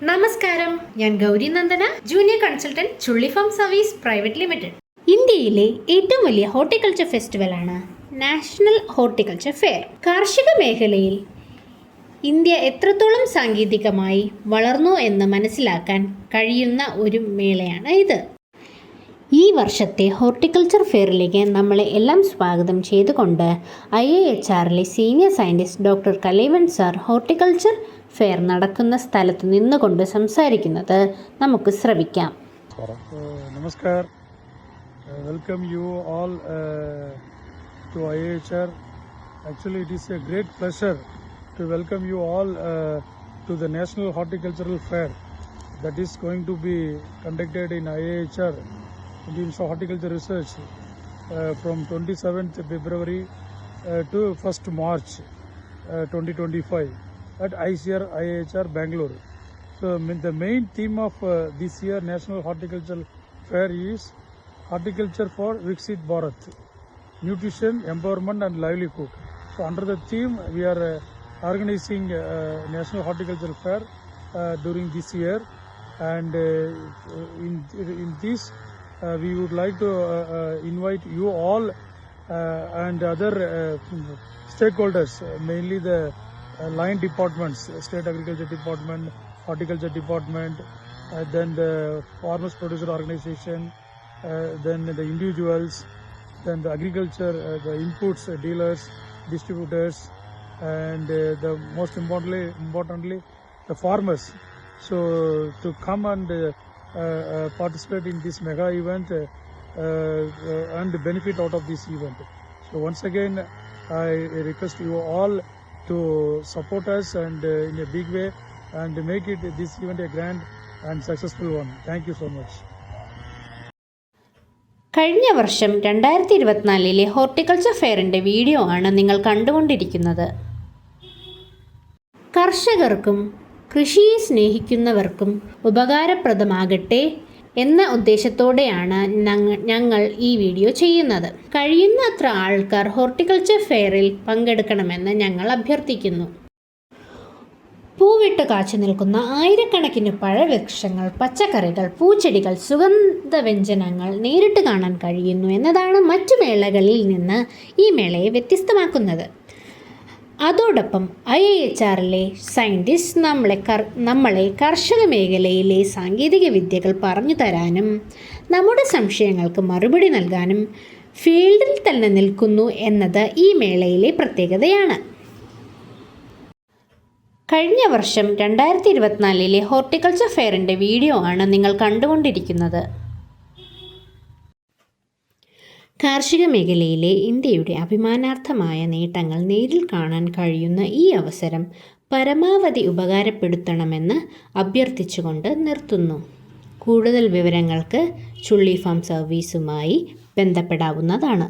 നമസ്കാരം, ഞാൻ Gauri Nandana, junior consultant Chulli farm service private limited. ഇന്ത്യയിലെ ഏറ്റവും വലിയ ഹോർട്ടിക്കൾച്ചർ ഫെസ്റ്റിവലാണ് നാഷണൽ ഹോർട്ടിക്കൾച്ചർ ഫെയർ. കാർഷിക മേഖലയിൽ ഇന്ത്യ എത്രത്തോളം സാങ്കേതികമായി വളർന്നു എന്ന് മനസ്സിലാക്കാൻ കഴിയുന്ന ഒരു മേളയാണ് ഇത്. ഈ വർഷത്തെ ഹോർട്ടിക്കൾച്ചർ ഫെയറിലേക്ക് നമ്മളെ എല്ലാം സ്വാഗതം ചെയ്തുകൊണ്ട് IIHRലെ senior scientist doctor Kalaivan sir horticulture fair നടക്കുന്ന സ്ഥലത്ത് നിന്നുകൊണ്ട് സംസാരിക്കുന്നത് നമുക്ക് ശ്രവിക്കാം. Namaskar, welcome you all to IIHR. Actually, it is a great pleasure to welcome you all to the National Horticultural Fair that is going to be conducted in IIHR, Indian Horticulture Research, from 27th February to 1st March 2025 at IIHR Bangalore. So the main theme of this year National Horticultural Fair is Horticulture for Viksit Bharat, Nutrition, Empowerment and Livelihood. So under the theme we are organizing National Horticultural Fair during this year, and in this we would like to invite you all and other stakeholders, mainly the line departments, State Agriculture Department, Horticulture Department, then the Farmers Producer Organization, then the individuals, then the agriculture, the inputs, dealers, distributors, and the most importantly the farmers. So to come and participate in this mega event and benefit out of this event. So once again I request you all to support us and in a big way and make it this event a grand and successful one. Thank you so much. കഴിഞ്ഞ വർഷം 2024 horticulture ഫെയറിൻ്റെ video ആണ് നിങ്ങൾ കണ്ടുകൊണ്ടിരിക്കുന്നത്. കർഷകർക്കും കൃഷിയെ സ്നേഹിക്കുന്നവർക്കും ഉപകാരപ്രദമാകട്ടെ എന്ന ഉദ്ദേശത്തോടെയാണ് ഞങ്ങൾ ഈ വീഡിയോ ചെയ്യുന്നത്. കഴിയുന്നത്ര ആൾക്കാർ ഹോർട്ടിക്കൾച്ചർ ഫെയറിൽ പങ്കെടുക്കണമെന്ന് ഞങ്ങൾ അഭ്യർത്ഥിക്കുന്നു. പൂവിട്ട് കാച്ചു നിൽക്കുന്ന ആയിരക്കണക്കിന് പഴവൃക്ഷങ്ങൾ, പച്ചക്കറികൾ, പൂച്ചെടികൾ, സുഗന്ധവ്യഞ്ജനങ്ങൾ നേരിട്ട് കാണാൻ കഴിയുന്നു എന്നതാണ് മറ്റു മേളകളിൽ നിന്ന് ഈ മേളയെ വ്യത്യസ്തമാക്കുന്നത്. അതോടൊപ്പം IIHRലെ സയൻറ്റിസ്റ്റ് നമ്മളെ കാർഷിക മേഖലയിലെ സാങ്കേതിക വിദ്യകൾ പറഞ്ഞു തരാനും നമ്മുടെ സംശയങ്ങൾക്ക് മറുപടി നൽകാനും ഫീൽഡിൽ തന്നെ നിൽക്കുന്നു എന്നത് ഈ മേളയിലെ പ്രത്യേകതയാണ്. കഴിഞ്ഞ വർഷം 2024 ഹോർട്ടിക്കൾച്ചർ ഫെയറിൻ്റെ വീഡിയോ ആണ് നിങ്ങൾ കണ്ടുകൊണ്ടിരിക്കുന്നത്. കാർഷിക മേഖലയിലെ ഇന്ത്യയുടെ അഭിമാനാർഹമായ നേട്ടങ്ങൾ നേരിൽ കാണാൻ കഴിയുന്ന ഈ അവസരം പരമാവധി ഉപകാരപ്പെടുത്തണമെന്ന് അഭ്യർത്ഥിച്ചുകൊണ്ട് നിർത്തുന്നു. കൂടുതൽ വിവരങ്ങൾക്ക് ചുള്ളി ഫാം സർവീസുമായി ബന്ധപ്പെടാവുന്നതാണ്.